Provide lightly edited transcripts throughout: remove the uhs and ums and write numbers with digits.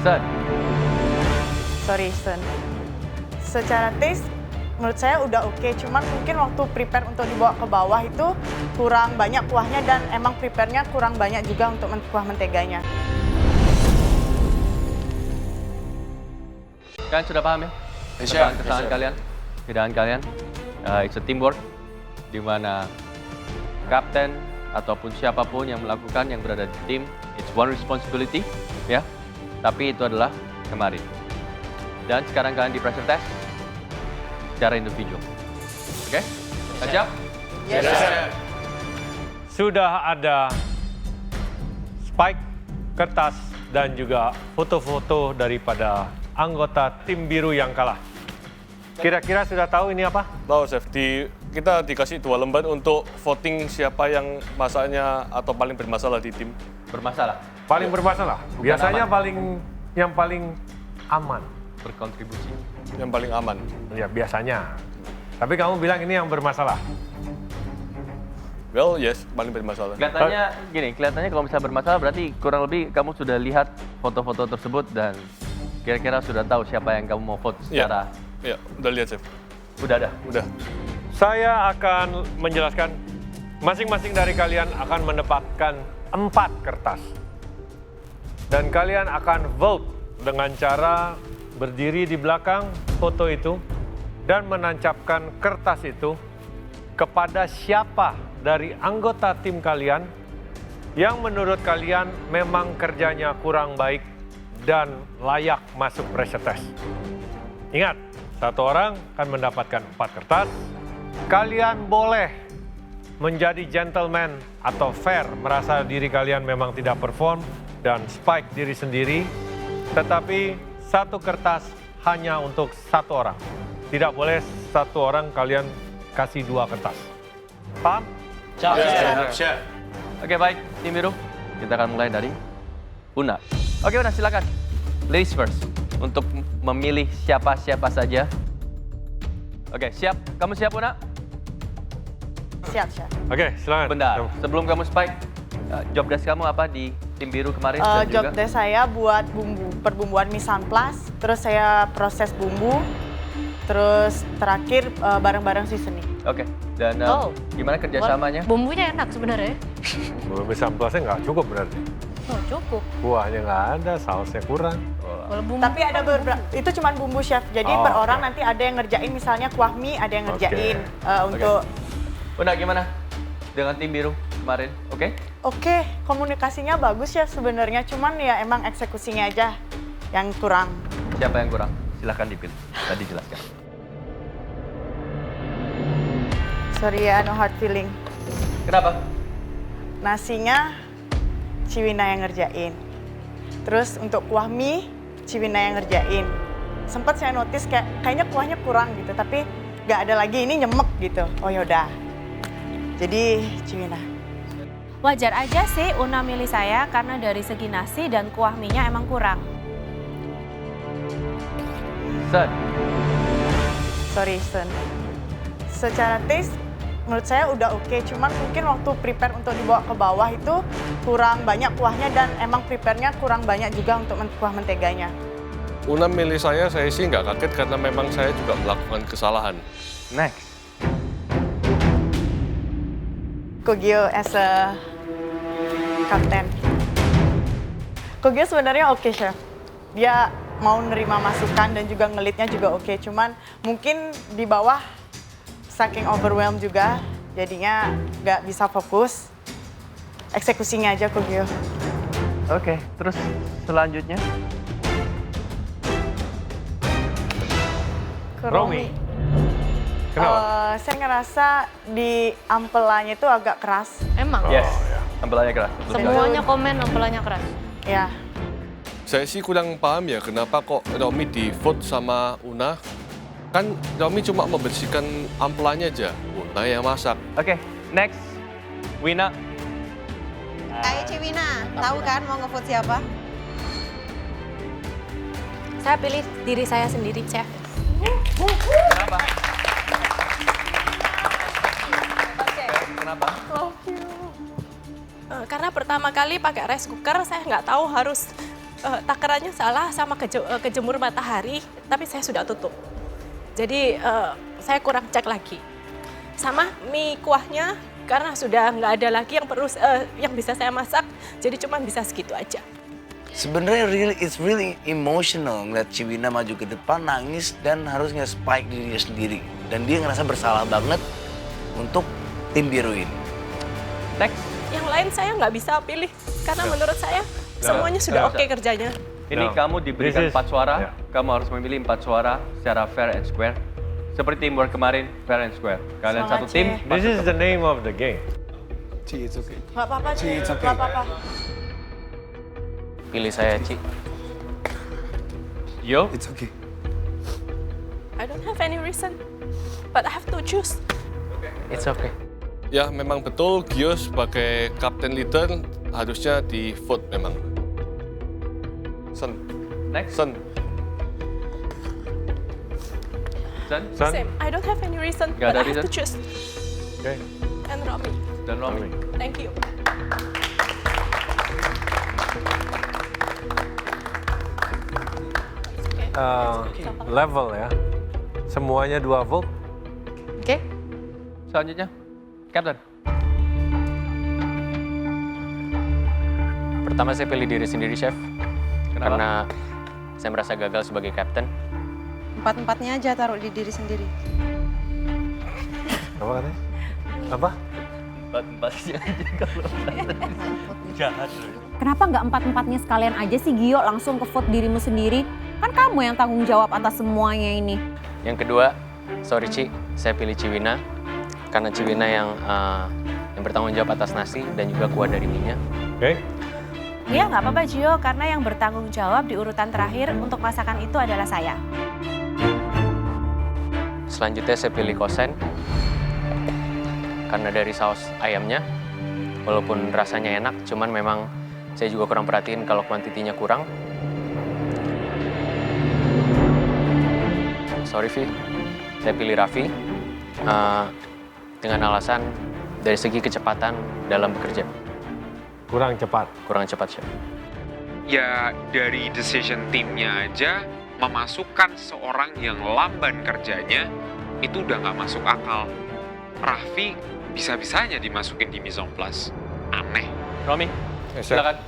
Sun. Sorry, Sun. Secara taste, menurut saya udah oke. Cuman mungkin waktu prepare untuk dibawa ke bawah itu kurang banyak kuahnya dan emang prepare-nya kurang banyak juga untuk kuah menteganya. Kalian sudah paham ya? Kesalahan kalian, hidangan kalian. It's a teamwork, di mana kapten ataupun siapapun yang melakukan yang berada di tim, it's one responsibility, ya. Tapi itu adalah kemarin. Dan sekarang kalian di pressure test secara individu. Oke? Siap? Yes, sir. Sudah ada spike, kertas, dan juga foto-foto daripada anggota tim biru yang kalah. Kira-kira sudah tahu ini apa? Tahu, Chef. Kita dikasih 2 lembar untuk voting siapa yang masaknya atau paling bermasalah di tim. Bermasalah. Paling bermasalah? Biasanya yang paling aman. Berkontribusi. Yang paling aman. Ya, biasanya. Tapi kamu bilang ini yang bermasalah. Well, yes, paling bermasalah. Kelihatannya kalau misalnya bermasalah berarti kurang lebih kamu sudah lihat foto-foto tersebut dan kira-kira sudah tahu siapa yang kamu mau vote secara... Iya, udah lihat, Chef. Udah ada? Udah. Saya akan menjelaskan, masing-masing dari kalian akan mendapatkan 4 kertas. Dan kalian akan vote dengan cara berdiri di belakang foto itu dan menancapkan kertas itu kepada siapa dari anggota tim kalian yang menurut kalian memang kerjanya kurang baik dan layak masuk pressure test. Ingat, 1 orang akan mendapatkan 4 kertas. Kalian boleh menjadi gentleman atau fair, merasa diri kalian memang tidak perform dan spike diri sendiri, tetapi 1 kertas hanya untuk 1 orang. Tidak boleh 1 orang kalian kasih 2 kertas. Paham? Chef. Oke, baik. Tim biru, kita akan mulai dari Una. Oke, Una, silakan. Ladies first. Untuk memilih siapa-siapa saja. Oke, siap? Kamu siap, Una? Siap, Chef. Oke, silakan. Bentar, sebelum kamu spike, job desk kamu apa di tim biru kemarin? Dan Job juga? desk saya buat perbumbuan mise en place, terus saya proses bumbu, terus terakhir barang-barang seasoning. Oke, dan gimana kerjasamanya? Bumbunya enak sebenarnya. Belum bisa amplasnya nggak cukup berarti. Oh, cukup. Kuahnya nggak ada, sausnya kurang. Kalau bumbu Tapi ada beberapa, itu cuma bumbu, Chef. Jadi per orang nanti ada yang ngerjain, misalnya kuah mie, ada yang ngerjain untuk... Una, gimana dengan tim biru kemarin? Oke? Oke, komunikasinya bagus ya sebenarnya, cuman ya emang eksekusinya aja yang kurang. Siapa yang kurang? Silahkan dipilih. Tadi jelaskan. Sorry ya, no hard feeling. Kenapa? Nasinya Ciwina yang ngerjain. Terus untuk kuah mie, Ciwina yang ngerjain. Sempat saya notice kayaknya kuahnya kurang gitu, tapi nggak ada lagi, ini nyemek gitu. Oh yaudah. Jadi Ciwina. wajar aja sih Una milih saya karena dari segi nasi dan kuah mie-nya emang kurang. Sun. Sorry, Sun. Secara taste, menurut saya udah oke. Cuman mungkin waktu prepare untuk dibawa ke bawah itu kurang banyak kuahnya dan emang prepare-nya kurang banyak juga untuk kuah menteganya. Una milih saya sih nggak kaget karena memang saya juga melakukan kesalahan. Next. Kogyo as a kapten. Kogyo sebenarnya oke, Chef. Dia mau nerima masukan dan juga ngelitnya juga oke. Cuman mungkin di bawah saking overwhelmed juga, jadinya nggak bisa fokus. Eksekusinya aja Kogyo. Oke, terus selanjutnya? Ke Romi. Kenapa? Saya ngerasa di ampelanya itu agak keras. Emang? Yes, ampelannya keras. Semuanya komen ampelanya keras. Ya, Saya sih kurang paham ya kenapa kok Romi di vote sama Una. Kan Romi cuma membersihkan ampelannya aja, Una yang masak. Oke, next. Wina. Kayak Ciwina, tahu kan mau ngevote siapa? Saya pilih diri saya sendiri, Chef. Kenapa? Kenapa? Karena pertama kali pakai rice cooker, saya nggak tahu harus takarannya salah sama kejemur matahari, tapi saya sudah tutup. Jadi saya kurang cek lagi. Sama mie kuahnya, karena sudah nggak ada lagi yang perlu yang bisa saya masak, jadi cuma bisa segitu aja. Sebenarnya it's really emotional ngeliat Ciwina maju ke depan, nangis dan harus nge-spike dirinya sendiri. Dan dia ngerasa bersalah banget untuk tim biru ini. Next. Yang lain saya nggak bisa pilih, karena menurut saya semuanya sudah oke kerjanya. Ini No. kamu diberikan This is- 4 suara, yeah. kamu harus memilih 4 suara secara fair and square. Seperti teamwork kemarin, fair and square. Kalian Semangat, satu tim, Ci. This is the name of the game. Nggak apa-apa, Ci. Nggak apa-apa. Pilih saya, Ci. Yo, I don't have any reason, but I have to choose. It's okay. Ya, memang betul Gio sebagai kapten leader harusnya di vote memang. Sen. next. Sen. Sen Son? Same. I don't have any reason, Nggak but ada I have to reason? choose. Okay. And Romi, dan Romi. thank you. Level ya. Semuanya 2 vote. Oke. Selanjutnya, Captain. Pertama saya pilih diri sendiri, Chef. Kenapa? Karena saya merasa gagal sebagai kapten. Empat-empatnya aja taruh di diri sendiri. Apa katanya? Apa? Empat-empatnya aja kalau jahat. Kenapa nggak empat-empatnya sekalian aja sih, Gio? Langsung ke vote dirimu sendiri. Kan kamu yang tanggung jawab atas semuanya ini. Yang kedua, sorry Ci, saya pilih Ciwina. Karena Ciwina yang bertanggung jawab atas nasi dan juga kuah dari mie-nya. Oke. Iya, nggak apa-apa Gio, karena yang bertanggung jawab di urutan terakhir untuk masakan itu adalah saya. Selanjutnya saya pilih Kosen. Karena dari saus ayamnya, walaupun rasanya enak, cuman memang saya juga kurang perhatiin kalau kuantitinya kurang. Sorry Vi, saya pilih Raffi dengan alasan dari segi kecepatan dalam bekerja. Kurang cepat. Kurang cepat, Chef. Ya dari decision timnya aja memasukkan seorang yang lamban kerjanya itu udah nggak masuk akal. Raffi bisa-bisanya dimasukin di mise en place. Aneh. Romi, Chef. silakan.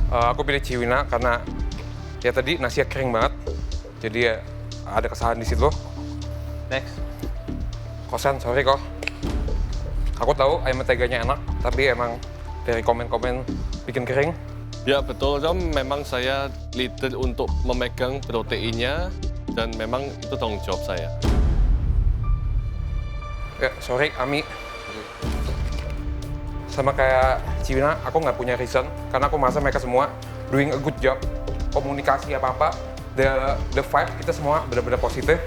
Aku pilih Ciwina karena ya tadi nasinya kering banget. Jadi ya ada kesalahan di situ. Next. Kosan, sorry kok. Aku tahu ayam menteganya enak, tapi emang dari komen-komen bikin kering. Ya betul, Rom. Memang saya leader untuk memegang proteinnya dan memang itu tanggung jawab saya. Ya, sorry Ami. Sama kayak Ciwina, aku nggak punya reason karena aku merasa mereka semua doing a good job. Komunikasi apa-apa, the vibe kita semua benar-benar positif.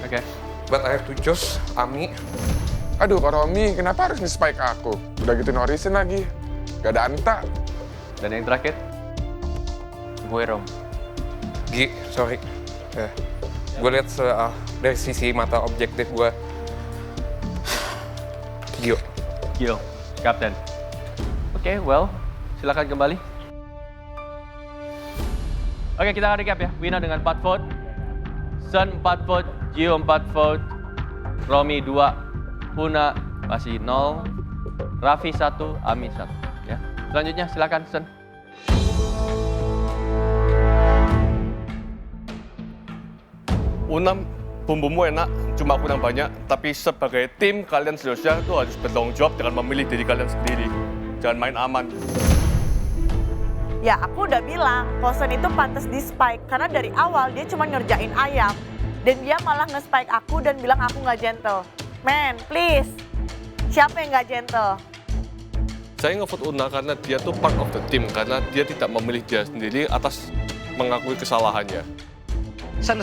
Oke. But I have to choose Ami. Aduh, Kak Romi, kenapa harus nge-spike aku? Udah gitu no reason lagi. Gak ada Anta. Dan yang terakhir, Gue Rom. Gi, sorry. Ya. Gue lihat dari sisi mata objektif gue. Gio. Gio, Captain. Oke, well, silakan kembali. Oke, kita akan recap ya. Wina dengan 4 vote, Sen 4 vote, Gio 4 vote, Romi 2, Huna masih 0, Raffi 1, Ami 1. Ya. Selanjutnya silakan Sen. Unam, bumbumu enak, cuma kurang banyak. Tapi sebagai tim, kalian seharusnya itu harus bertanggung jawab dengan memilih diri kalian sendiri. Jangan main aman. Ya, aku udah bilang, Kosen itu pantas di spike. Karena dari awal dia cuma ngerjain ayam. Dan dia malah nge-spike aku dan bilang aku nggak gentle. Man, please. Siapa yang nggak gentle? Saya ngevote Una karena dia tuh part of the team. Karena dia tidak memilih dia sendiri atas mengakui kesalahannya. Sen,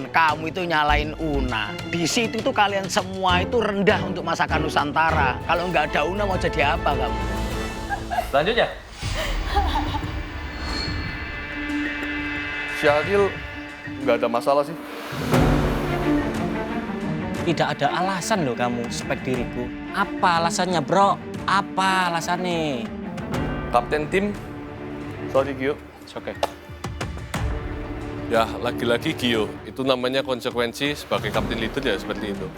kamu itu nyalain Una. Di situ tuh kalian semua itu rendah untuk masakan Nusantara. Kalau nggak ada Una mau jadi apa kamu? Selanjutnya. Syahril nggak ada masalah sih. Tidak ada alasan loh kamu spek diriku. Apa alasannya, bro? Apa alasannya? Kapten tim, sorry Gio. It's okay. Ya, lagi-lagi Gio. Itu namanya konsekuensi sebagai kapten leader ya seperti itu.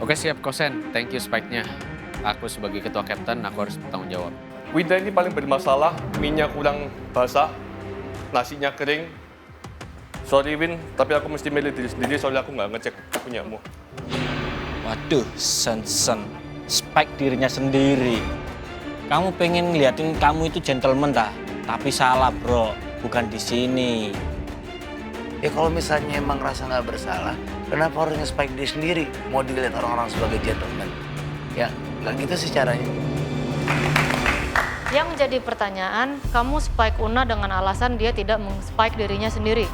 Oke siap Kosen, thank you spike-nya. Aku sebagai ketua kapten, aku harus bertanggung jawab. Winda ini paling bermasalah, minyak kurang basah, nasinya kering. Sorry Win, tapi aku mesti milih diri sendiri soalnya aku nggak ngecek punyamu. Waduh, Sen, spike dirinya sendiri. Kamu pengen ngeliatin kamu itu gentleman dah, tapi salah bro, bukan di sini. Ya kalau misalnya emang rasa nggak bersalah, kenapa harus nge-spike diri sendiri? Mau dilihat orang-orang sebagai gentleman? Ya, nggak gitu sih caranya. Yang menjadi pertanyaan, kamu spike Una dengan alasan dia tidak meng-spike dirinya sendiri.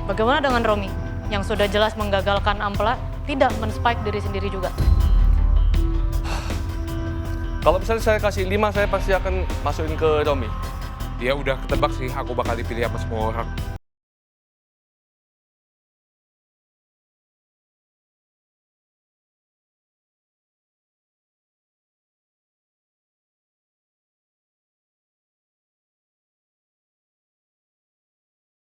Bagaimana dengan Romi, yang sudah jelas menggagalkan Ampla, tidak men-spike diri sendiri juga? Kalau misalnya saya kasih 5, saya pasti akan masukin ke Romi. Ya udah ketebak sih, aku bakal dipilih sama semua orang.